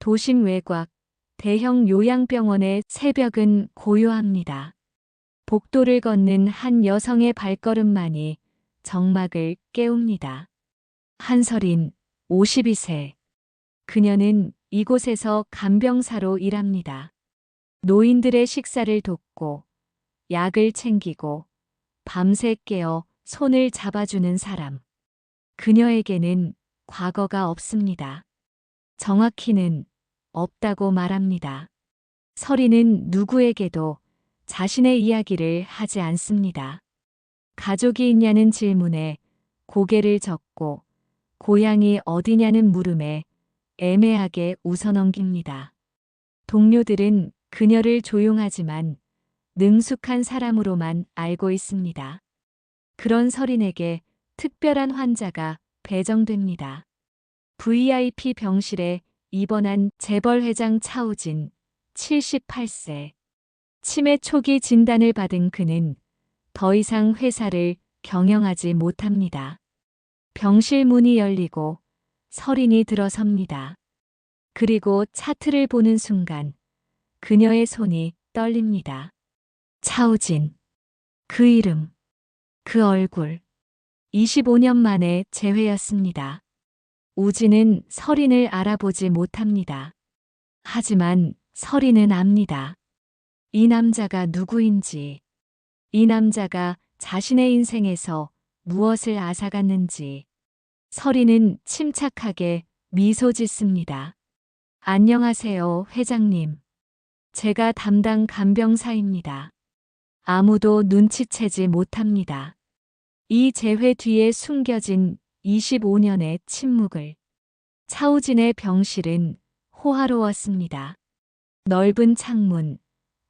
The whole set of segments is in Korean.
도심 외곽, 대형 요양병원의 새벽은 고요합니다. 복도를 걷는 한 여성의 발걸음만이 정막을 깨웁니다. 한설인, 52세. 그녀는 이곳에서 간병사로 일합니다. 노인들의 식사를 돕고, 약을 챙기고, 밤새 깨어 손을 잡아주는 사람. 그녀에게는 과거가 없습니다. 정확히는 없다고 말합니다. 설이는 누구에게도 자신의 이야기를 하지 않습니다. 가족이 있냐는 질문에 고개를 젓고 고향이 어디냐는 물음에 애매하게 웃어넘깁니다. 동료들은 그녀를 조용하지만 능숙한 사람으로만 알고 있습니다. 그런 설인에게 특별한 환자가 배정됩니다. VIP 병실에 입원한 재벌회장 차우진, 78세. 치매 초기 진단을 받은 그는 더 이상 회사를 경영하지 못합니다. 병실 문이 열리고 설인이 들어섭니다. 그리고 차트를 보는 순간 그녀의 손이 떨립니다. 차우진. 그 이름, 그 얼굴. 25년 만에 재회였습니다. 우진은 설인을 알아보지 못합니다. 하지만 설인은 압니다. 이 남자가 누구인지, 이 남자가 자신의 인생에서 무엇을 앗아갔는지. 설인은 침착하게 미소 짓습니다. 안녕하세요, 회장님. 제가 담당 간병사입니다. 아무도 눈치채지 못합니다. 이 재회 뒤에 숨겨진 25년의 침묵을. 차우진의 병실은 호화로웠습니다. 넓은 창문,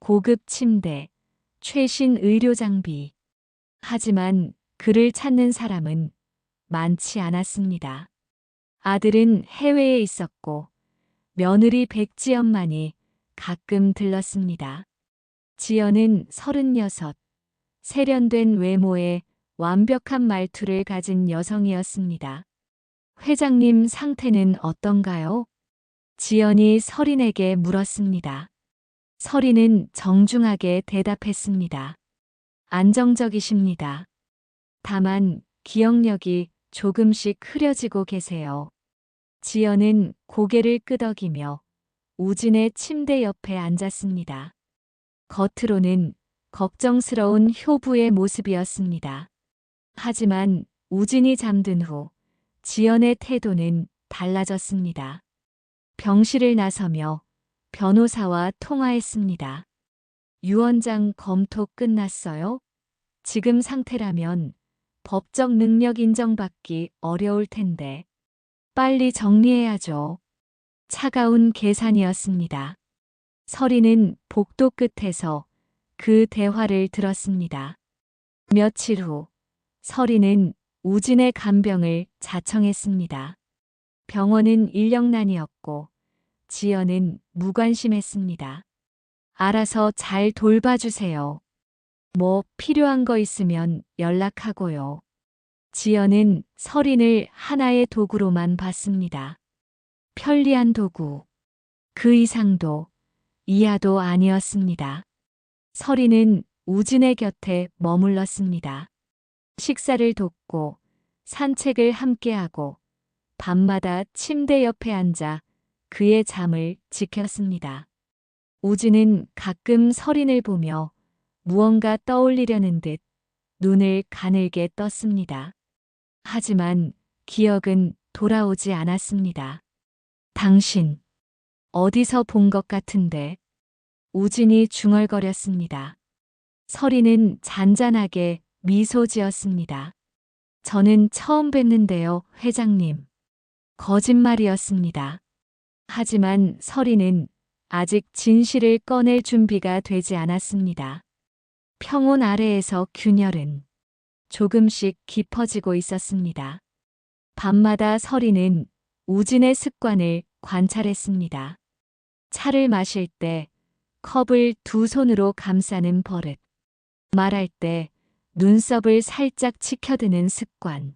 고급 침대, 최신 의료 장비. 하지만 그를 찾는 사람은 많지 않았습니다. 아들은 해외에 있었고 며느리 백지연만이 가끔 들렀습니다. 지연은 36, 세련된 외모에 완벽한 말투를 가진 여성이었습니다. 회장님 상태는 어떤가요? 지연이 설인에게 물었습니다. 설인은 정중하게 대답했습니다. 안정적이십니다. 다만 기억력이 조금씩 흐려지고 계세요. 지연은 고개를 끄덕이며 우진의 침대 옆에 앉았습니다. 겉으로는 걱정스러운 효부의 모습이었습니다. 하지만 우진이 잠든 후 지연의 태도는 달라졌습니다. 병실을 나서며 변호사와 통화했습니다. 유언장 검토 끝났어요? 지금 상태라면 법적 능력 인정받기 어려울 텐데 빨리 정리해야죠. 차가운 계산이었습니다. 설이는 복도 끝에서 그 대화를 들었습니다. 며칠 후 설이는 우진의 간병을 자청했습니다. 병원은 인력난이었고 지연은 무관심했습니다. 알아서 잘 돌봐주세요. 뭐 필요한 거 있으면 연락하고요. 지연은 설인을 하나의 도구로만 봤습니다. 편리한 도구. 그 이상도 이하도 아니었습니다. 설인은 우진의 곁에 머물렀습니다. 식사를 돕고 산책을 함께하고 밤마다 침대 옆에 앉아 그의 잠을 지켰습니다. 우진은 가끔 설인을 보며 무언가 떠올리려는 듯 눈을 가늘게 떴습니다. 하지만 기억은 돌아오지 않았습니다. 당신, 어디서 본 것 같은데. 우진이 중얼거렸습니다. 설이는 잔잔하게 미소 지었습니다. 저는 처음 뵀는데요, 회장님. 거짓말이었습니다. 하지만 설이는 아직 진실을 꺼낼 준비가 되지 않았습니다. 평온 아래에서 균열은 조금씩 깊어지고 있었습니다. 밤마다 설이는 우진의 습관을 관찰했습니다. 차를 마실 때 컵을 두 손으로 감싸는 버릇. 말할 때 눈썹을 살짝 치켜드는 습관.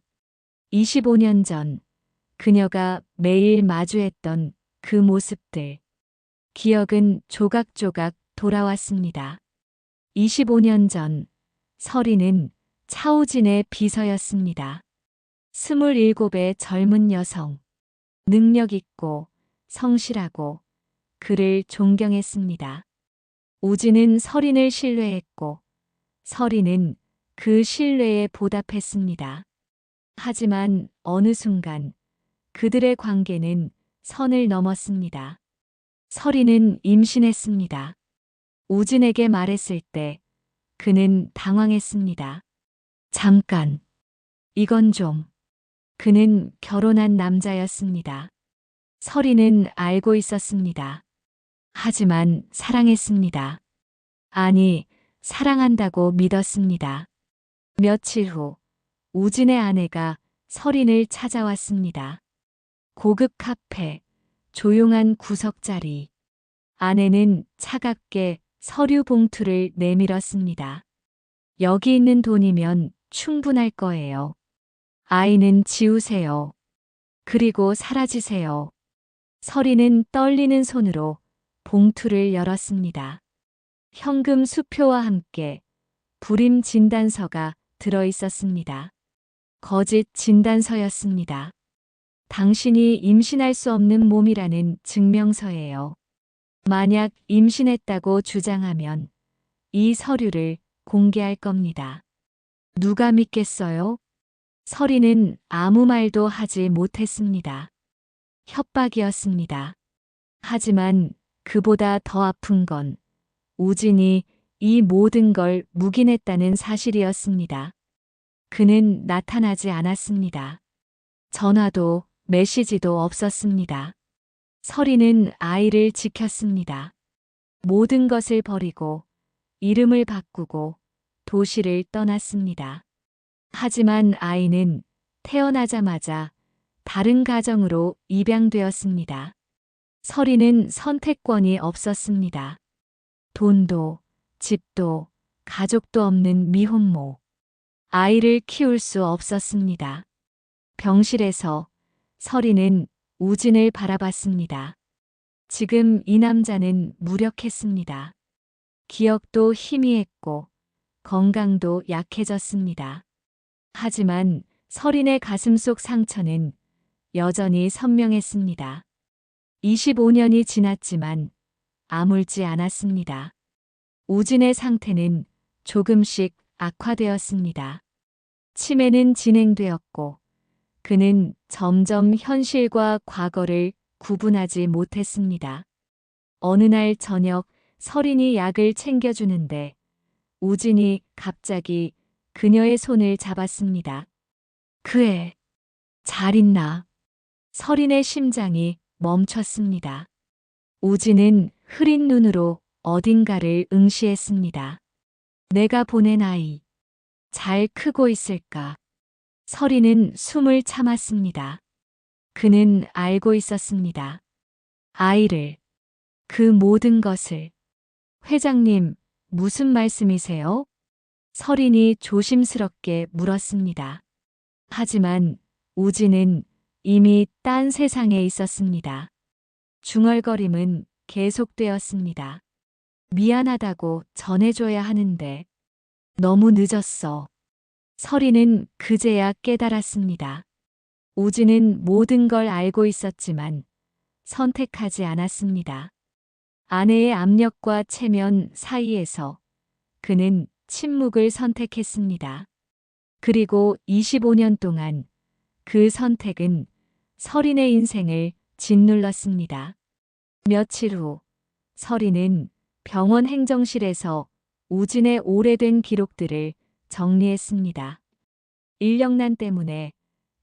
25년 전 그녀가 매일 마주했던 그 모습들. 기억은 조각조각 돌아왔습니다. 25년 전 서리는 차우진의 비서였습니다. 27의 젊은 여성. 능력 있고 성실하고 그를 존경했습니다. 우진은 서린을 신뢰했고 서린은 그 신뢰에 보답했습니다. 하지만 어느 순간 그들의 관계는 선을 넘었습니다. 서린은 임신했습니다. 우진에게 말했을 때 그는 당황했습니다. 잠깐, 이건 좀. 그는 결혼한 남자였습니다. 서린은 알고 있었습니다. 하지만 사랑했습니다. 아니, 사랑한다고 믿었습니다. 며칠 후 우진의 아내가 서린을 찾아왔습니다. 고급 카페, 조용한 구석자리. 아내는 차갑게 서류 봉투를 내밀었습니다. 여기 있는 돈이면 충분할 거예요. 아이는 지우세요. 그리고 사라지세요. 서린은 떨리는 손으로 봉투를 열었습니다. 현금 수표와 함께 불임 진단서가 들어 있었습니다. 거짓 진단서였습니다. 당신이 임신할 수 없는 몸이라는 증명서예요. 만약 임신했다고 주장하면 이 서류를 공개할 겁니다. 누가 믿겠어요? 서린은 아무 말도 하지 못했습니다. 협박이었습니다. 하지만 그보다 더 아픈 건 우진이 이 모든 걸 묵인했다는 사실이었습니다. 그는 나타나지 않았습니다. 전화도 메시지도 없었습니다. 서린은 아이를 지켰습니다. 모든 것을 버리고 이름을 바꾸고 도시를 떠났습니다. 하지만 아이는 태어나자마자 다른 가정으로 입양되었습니다. 서린은 선택권이 없었습니다. 돈도, 집도, 가족도 없는 미혼모. 아이를 키울 수 없었습니다. 병실에서 서린은 우진을 바라봤습니다. 지금 이 남자는 무력했습니다. 기억도 희미했고 건강도 약해졌습니다. 하지만 서린의 가슴속 상처는 여전히 선명했습니다. 25년이 지났지만 아물지 않았습니다. 우진의 상태는 조금씩 악화되었습니다. 치매는 진행되었고 그는 점점 현실과 과거를 구분하지 못했습니다. 어느 날 저녁 서린이 약을 챙겨주는데 우진이 갑자기 그녀의 손을 잡았습니다. 그 애, 잘 있나? 서린의 심장이 멈췄습니다. 우진은 흐린 눈으로 어딘가를 응시했습니다. 내가 보낸 아이, 잘 크고 있을까? 서린은 숨을 참았습니다. 그는 알고 있었습니다. 아이를, 그 모든 것을. 회장님, 무슨 말씀이세요? 서린이 조심스럽게 물었습니다. 하지만 우진은 이미 딴 세상에 있었습니다. 중얼거림은 계속되었습니다. 미안하다고 전해줘야 하는데 너무 늦었어. 서린은 그제야 깨달았습니다. 우진은 모든 걸 알고 있었지만 선택하지 않았습니다. 아내의 압력과 체면 사이에서 그는 침묵을 선택했습니다. 그리고 25년 동안 그 선택은 서린의 인생을 짓눌렀습니다. 며칠 후 서린은 병원 행정실에서 우진의 오래된 기록들을 정리했습니다. 인력난 때문에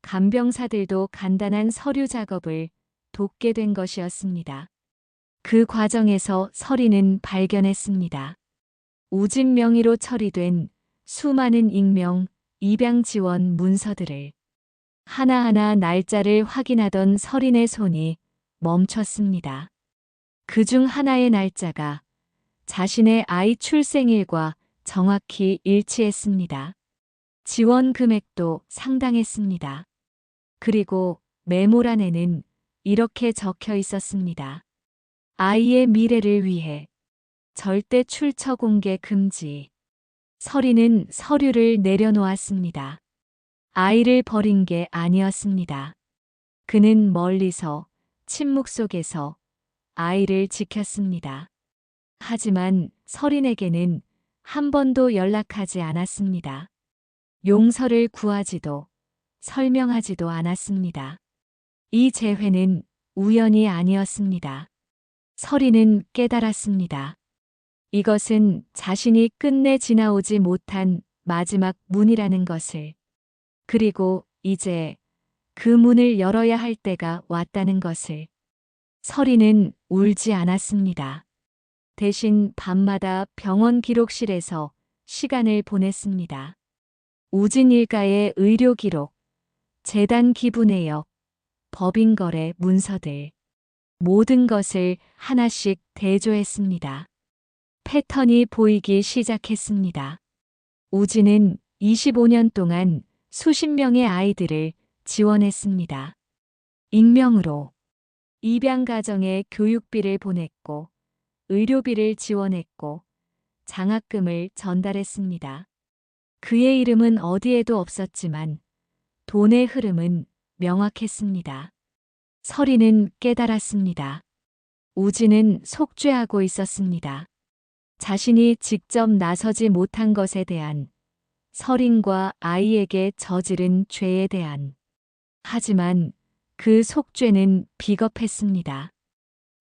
간병사들도 간단한 서류 작업을 돕게 된 것이었습니다. 그 과정에서 서린은 발견했습니다. 우진 명의로 처리된 수많은 익명, 입양 지원 문서들을. 하나하나 날짜를 확인하던 서린의 손이 멈췄습니다. 그중 하나의 날짜가 자신의 아이 출생일과 정확히 일치했습니다. 지원 금액도 상당했습니다. 그리고 메모란에는 이렇게 적혀 있었습니다. 아이의 미래를 위해 절대 출처 공개 금지. 서리는 서류를 내려놓았습니다. 아이를 버린 게 아니었습니다. 그는 멀리서 침묵 속에서 아이를 지켰습니다. 하지만 서린에게는 한 번도 연락하지 않았습니다. 용서를 구하지도 설명하지도 않았습니다. 이 재회는 우연이 아니었습니다. 서린은 깨달았습니다. 이것은 자신이 끝내 지나오지 못한 마지막 문이라는 것을, 그리고 이제 그 문을 열어야 할 때가 왔다는 것을. 서린은 울지 않았습니다. 대신 밤마다 병원 기록실에서 시간을 보냈습니다. 우진 일가의 의료 기록, 재단 기부 내역, 법인 거래 문서들, 모든 것을 하나씩 대조했습니다. 패턴이 보이기 시작했습니다. 우진은 25년 동안 수십 명의 아이들을 지원했습니다. 익명으로 입양가정에 교육비를 보냈고, 의료비를 지원했고, 장학금을 전달했습니다. 그의 이름은 어디에도 없었지만 돈의 흐름은 명확했습니다. 서리는 깨달았습니다. 우진은 속죄하고 있었습니다. 자신이 직접 나서지 못한 것에 대한, 서린과 아이에게 저지른 죄에 대한. 하지만 그 속죄는 비겁했습니다.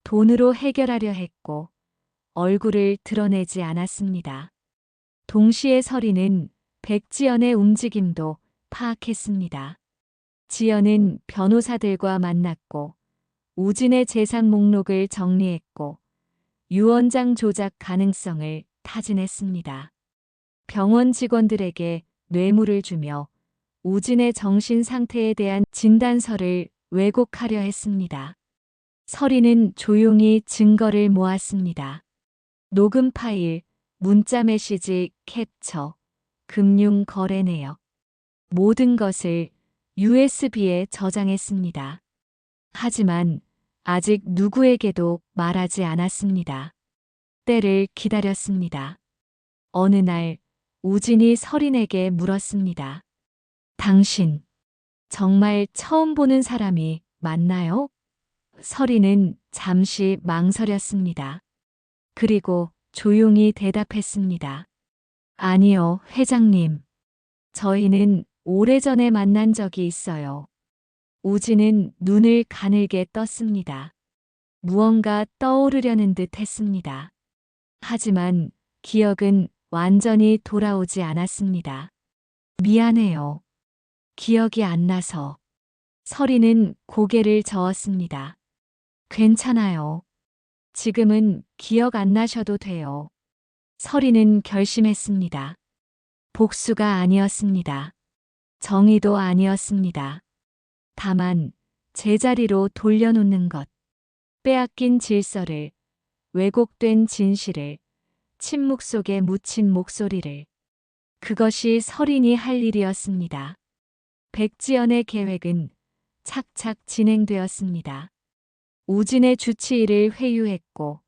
돈으로 해결하려 했고 얼굴을 드러내지 않았습니다. 동시에 서린은 백지연의 움직임도 파악했습니다. 지연은 변호사들과 만났고 우진의 재산 목록을 정리했고 유언장 조작 가능성을 타진했습니다. 병원 직원들에게 뇌물을 주며 우진의 정신 상태에 대한 진단서를 왜곡하려 했습니다. 서리는 조용히 증거를 모았습니다. 녹음 파일, 문자 메시지 캡처, 금융 거래 내역, 모든 것을 USB에 저장했습니다. 하지만 아직 누구에게도 말하지 않았습니다. 때를 기다렸습니다. 어느 날 우진이 서린에게 물었습니다. 당신, 정말 처음 보는 사람이 맞나요? 서린은 잠시 망설였습니다. 그리고 조용히 대답했습니다. 아니요, 회장님. 저희는 오래전에 만난 적이 있어요. 우진은 눈을 가늘게 떴습니다. 무언가 떠오르려는 듯 했습니다. 하지만 기억은 완전히 돌아오지 않았습니다. 미안해요. 기억이 안 나서. 서리는 고개를 저었습니다. 괜찮아요. 지금은 기억 안 나셔도 돼요. 서리는 결심했습니다. 복수가 아니었습니다. 정의도 아니었습니다. 다만 제자리로 돌려놓는 것, 빼앗긴 질서를, 왜곡된 진실을, 침묵 속에 묻힌 목소리를. 그것이 서린이 할 일이었습니다. 백지연의 계획은 착착 진행되었습니다. 우진의 주치의를 회유했고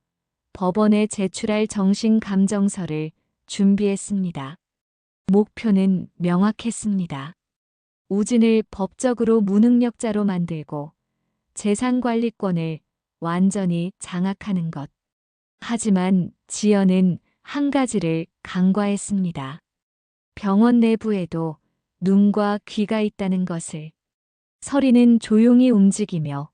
법원에 제출할 정신감정서를 준비했습니다. 목표는 명확했습니다. 우진을 법적으로 무능력자로 만들고 재산관리권을 완전히 장악하는 것. 하지만 지연은 한 가지를 간과했습니다. 병원 내부에도 눈과 귀가 있다는 것을. 서리는 조용히 움직이며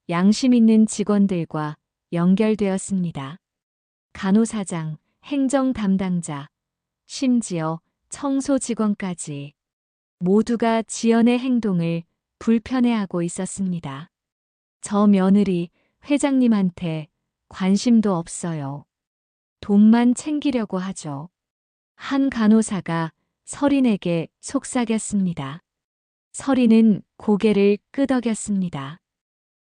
양심 있는 직원들과 연결되었습니다. 간호사장, 행정 담당자, 심지어 청소 직원까지 모두가 지연의 행동을 불편해하고 있었습니다. 저 며느리 회장님한테 관심도 없어요. 돈만 챙기려고 하죠. 한 간호사가 서린에게 속삭였습니다. 서린은 고개를 끄덕였습니다.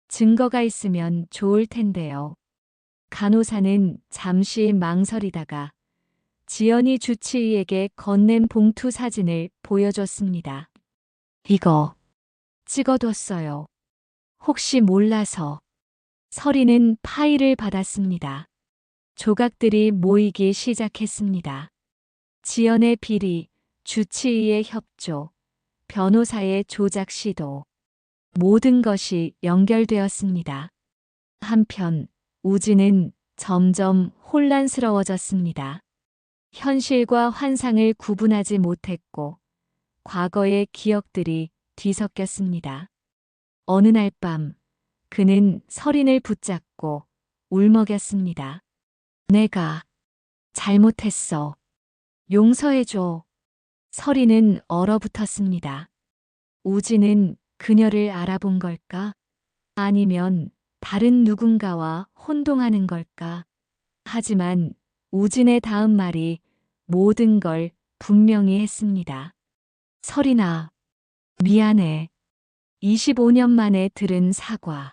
증거가 있으면 좋을 텐데요. 간호사는 잠시 망설이다가 지연이 주치의에게 건넨 봉투 사진을 보여줬습니다. 이거 찍어뒀어요. 혹시 몰라서. 서리는 파일을 받았습니다. 조각들이 모이기 시작했습니다. 지연의 비리, 주치의의 협조, 변호사의 조작 시도. 모든 것이 연결되었습니다. 한편 우진은 점점 혼란스러워졌습니다. 현실과 환상을 구분하지 못했고 과거의 기억들이 뒤섞였습니다. 어느 날 밤 그는 서린을 붙잡고 울먹였습니다. 내가 잘못했어. 용서해줘. 서린은 얼어붙었습니다. 우진은 그녀를 알아본 걸까? 아니면 다른 누군가와 혼동하는 걸까? 하지만 우진의 다음 말이 모든 걸 분명히 했습니다. 서린아, 미안해. 25년 만에 들은 사과.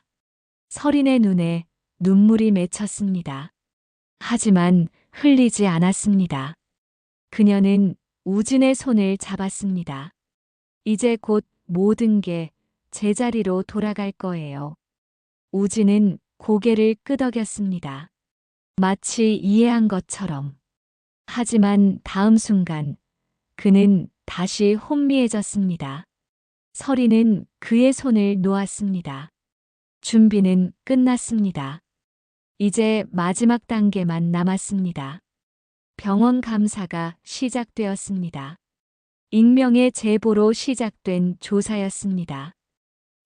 서린의 눈에 눈물이 맺혔습니다. 하지만 흘리지 않았습니다. 그녀는 우진의 손을 잡았습니다. 이제 곧 모든 게 제자리로 돌아갈 거예요. 우진은 고개를 끄덕였습니다. 마치 이해한 것처럼. 하지만 다음 순간 그는 다시 혼미해졌습니다. 서리는 그의 손을 놓았습니다. 준비는 끝났습니다. 이제 마지막 단계만 남았습니다. 병원 감사가 시작되었습니다. 익명의 제보로 시작된 조사였습니다.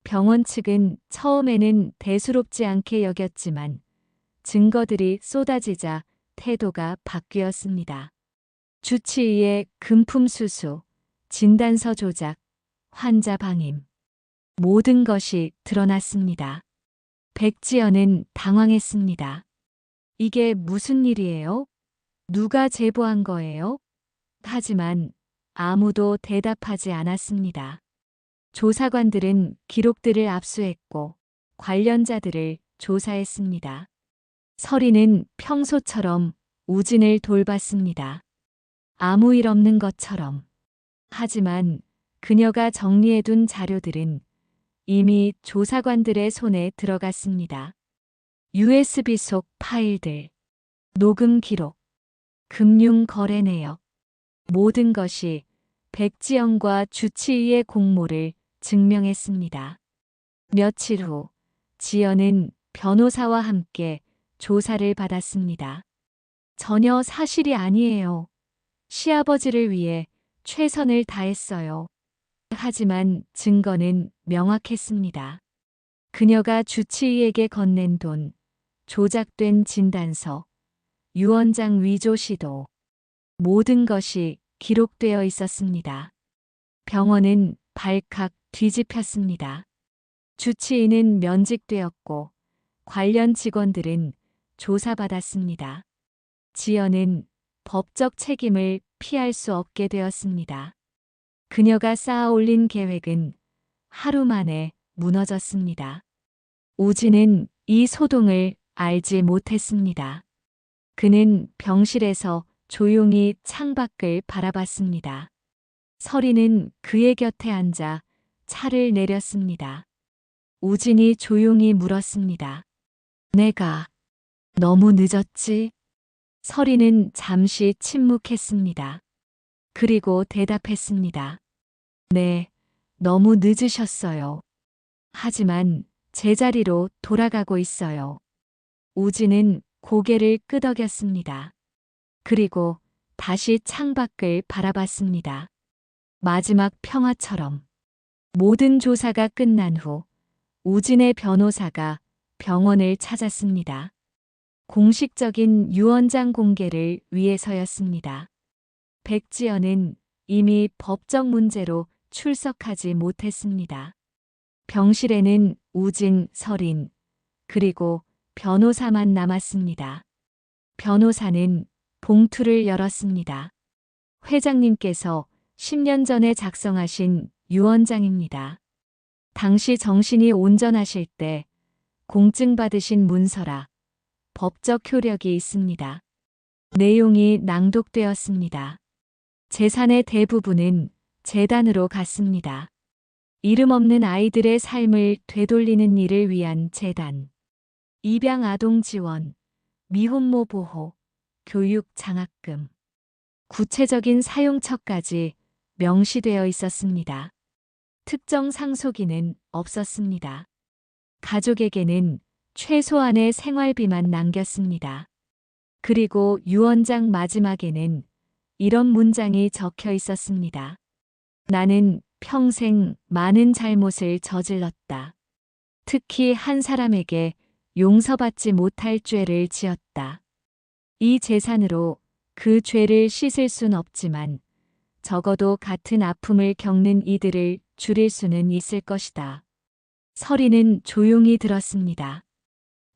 병원 측은 처음에는 대수롭지 않게 여겼지만 증거들이 쏟아지자 태도가 바뀌었습니다. 주치의의 금품 수수, 진단서 조작, 환자 방임. 모든 것이 드러났습니다. 백지연은 당황했습니다. 이게 무슨 일이에요? 누가 제보한 거예요? 하지만 아무도 대답하지 않았습니다. 조사관들은 기록들을 압수했고 관련자들을 조사했습니다. 서리는 평소처럼 우진을 돌봤습니다. 아무 일 없는 것처럼. 하지만 그녀가 정리해둔 자료들은 이미 조사관들의 손에 들어갔습니다. USB 속 파일들, 녹음 기록, 금융 거래 내역. 모든 것이 백지영과 주치의의 공모를 증명했습니다. 며칠 후 지연은 변호사와 함께 조사를 받았습니다. 전혀 사실이 아니에요. 시아버지를 위해 최선을 다했어요. 하지만 증거는 명확했습니다. 그녀가 주치의에게 건넨 돈, 조작된 진단서, 유언장 위조 시도, 모든 것이 기록되어 있었습니다. 병원은 발칵 뒤집혔습니다. 주치의는 면직되었고 관련 직원들은 조사받았습니다. 지연은 법적 책임을 피할 수 없게 되었습니다. 그녀가 쌓아올린 계획은 하루 만에 무너졌습니다. 우진은 이 소동을 알지 못했습니다. 그는 병실에서 조용히 창밖을 바라봤습니다. 서리는 그의 곁에 앉아 차를 내렸습니다. 우진이 조용히 물었습니다. 내가 너무 늦었지? 서리는 잠시 침묵했습니다. 그리고 대답했습니다. 네, 너무 늦으셨어요. 하지만 제자리로 돌아가고 있어요. 우진은 고개를 끄덕였습니다. 그리고 다시 창밖을 바라봤습니다. 마지막 평화처럼. 모든 조사가 끝난 후 우진의 변호사가 병원을 찾았습니다. 공식적인 유언장 공개를 위해서였습니다. 백지연은 이미 법적 문제로 출석하지 못했습니다. 병실에는 우진, 서린, 그리고 변호사만 남았습니다. 변호사는 봉투를 열었습니다. 회장님께서 10년 전에 작성하신 유언장입니다. 당시 정신이 온전하실 때 공증 받으신 문서라 법적 효력이 있습니다. 내용이 낭독되었습니다. 재산의 대부분은 재단으로 갔습니다. 이름 없는 아이들의 삶을 되돌리는 일을 위한 재단, 입양 아동 지원, 미혼모 보호, 교육 장학금, 구체적인 사용처까지 명시되어 있었습니다. 특정 상속인은 없었습니다. 가족에게는 최소한의 생활비만 남겼습니다. 그리고 유언장 마지막에는 이런 문장이 적혀 있었습니다. 나는 평생 많은 잘못을 저질렀다. 특히 한 사람에게 용서받지 못할 죄를 지었다. 이 재산으로 그 죄를 씻을 순 없지만 적어도 같은 아픔을 겪는 이들을 줄일 수는 있을 것이다. 서리는 조용히 들었습니다.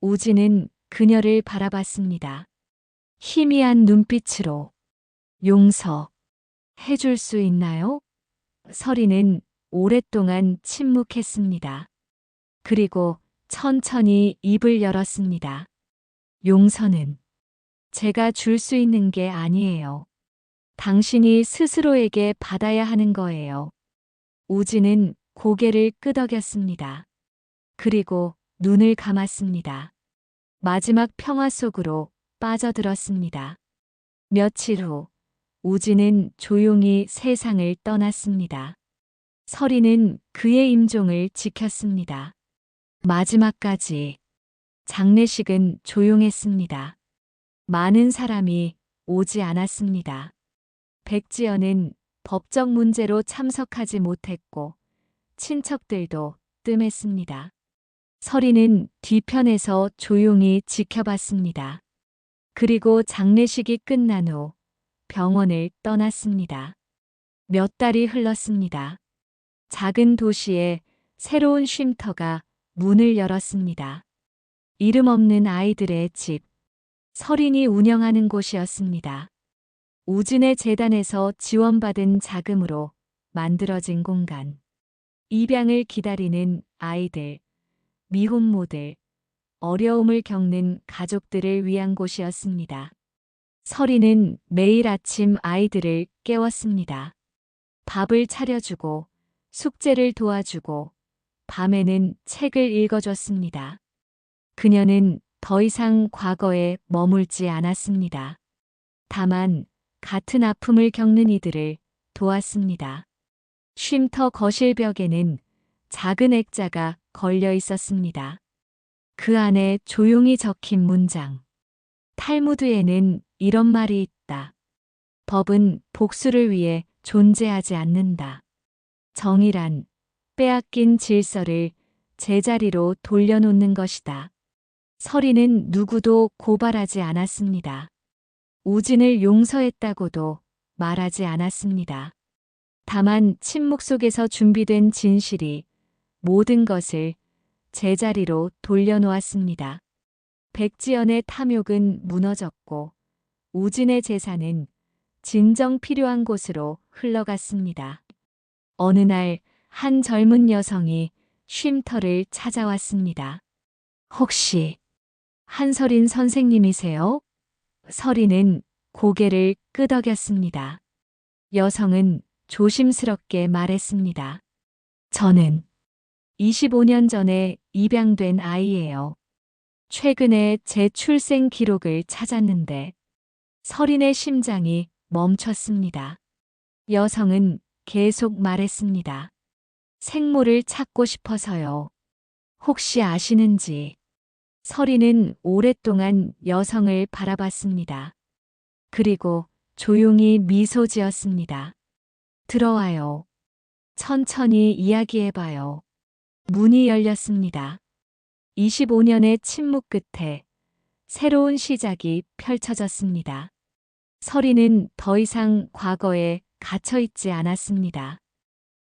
우진은 그녀를 바라봤습니다. 희미한 눈빛으로 용서 해줄 수 있나요? 서리는 오랫동안 침묵했습니다. 그리고 천천히 입을 열었습니다. 용서는 제가 줄 수 있는 게 아니에요. 당신이 스스로에게 받아야 하는 거예요. 우진은 고개를 끄덕였습니다. 그리고 눈을 감았습니다. 마지막 평화 속으로 빠져들었습니다. 며칠 후 우진은 조용히 세상을 떠났습니다. 서리는 그의 임종을 지켰습니다. 마지막까지 장례식은 조용했습니다. 많은 사람이 오지 않았습니다. 백지연은 법적 문제로 참석하지 못했고 친척들도 뜸했습니다. 서리는 뒤편에서 조용히 지켜봤습니다. 그리고 장례식이 끝난 후 병원을 떠났습니다. 몇 달이 흘렀습니다. 작은 도시에 새로운 쉼터가 문을 열었습니다. 이름 없는 아이들의 집, 서린이 운영하는 곳이었습니다. 우진의 재단에서 지원받은 자금으로 만들어진 공간. 입양을 기다리는 아이들, 미혼모들, 어려움을 겪는 가족들을 위한 곳이었습니다. 서리는 매일 아침 아이들을 깨웠습니다. 밥을 차려주고 숙제를 도와주고 밤에는 책을 읽어줬습니다. 그녀는 더 이상 과거에 머물지 않았습니다. 다만 같은 아픔을 겪는 이들을 도왔습니다. 쉼터 거실 벽에는 작은 액자가 걸려 있었습니다. 그 안에 조용히 적힌 문장. 탈무드에는 이런 말이 있다. 법은 복수를 위해 존재하지 않는다. 정의란 빼앗긴 질서를 제자리로 돌려놓는 것이다. 서리는 누구도 고발하지 않았습니다. 우진을 용서했다고도 말하지 않았습니다. 다만 침묵 속에서 준비된 진실이 모든 것을 제자리로 돌려놓았습니다. 백지연의 탐욕은 무너졌고 우진의 재산은 진정 필요한 곳으로 흘러갔습니다. 어느 날 한 젊은 여성이 쉼터를 찾아왔습니다. 혹시 한서린 선생님이세요? 서리는 고개를 끄덕였습니다. 여성은 조심스럽게 말했습니다. 저는 25년 전에 입양된 아이예요. 최근에 제 출생 기록을 찾았는데 서린의 심장이 멈췄습니다. 여성은 계속 말했습니다. 생모를 찾고 싶어서요. 혹시 아시는지? 서린은 오랫동안 여성을 바라봤습니다. 그리고 조용히 미소 지었습니다. 들어와요. 천천히 이야기해봐요. 문이 열렸습니다. 25년의 침묵 끝에 새로운 시작이 펼쳐졌습니다. 서리는 더 이상 과거에 갇혀있지 않았습니다.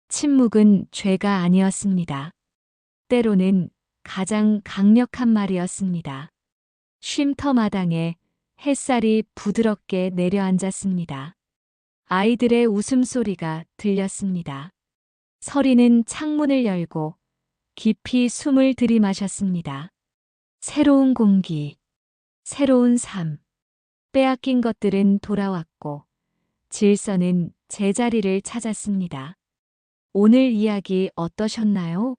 침묵은 죄가 아니었습니다. 때로는 가장 강력한 말이었습니다. 쉼터 마당에 햇살이 부드럽게 내려앉았습니다. 아이들의 웃음소리가 들렸습니다. 서리는 창문을 열고 깊이 숨을 들이마셨습니다. 새로운 공기, 새로운 삶, 빼앗긴 것들은 돌아왔고 질서는 제자리를 찾았습니다. 오늘 이야기 어떠셨나요?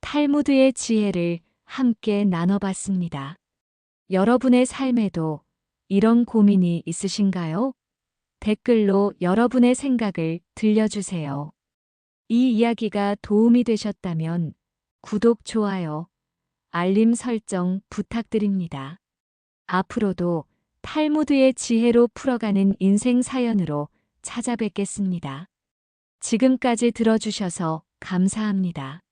탈무드의 지혜를 함께 나눠봤습니다. 여러분의 삶에도 이런 고민이 있으신가요? 댓글로 여러분의 생각을 들려주세요. 이 이야기가 도움이 되셨다면 구독, 좋아요, 알림 설정 부탁드립니다. 앞으로도 탈무드의 지혜로 풀어가는 인생 사연으로 찾아뵙겠습니다. 지금까지 들어주셔서 감사합니다.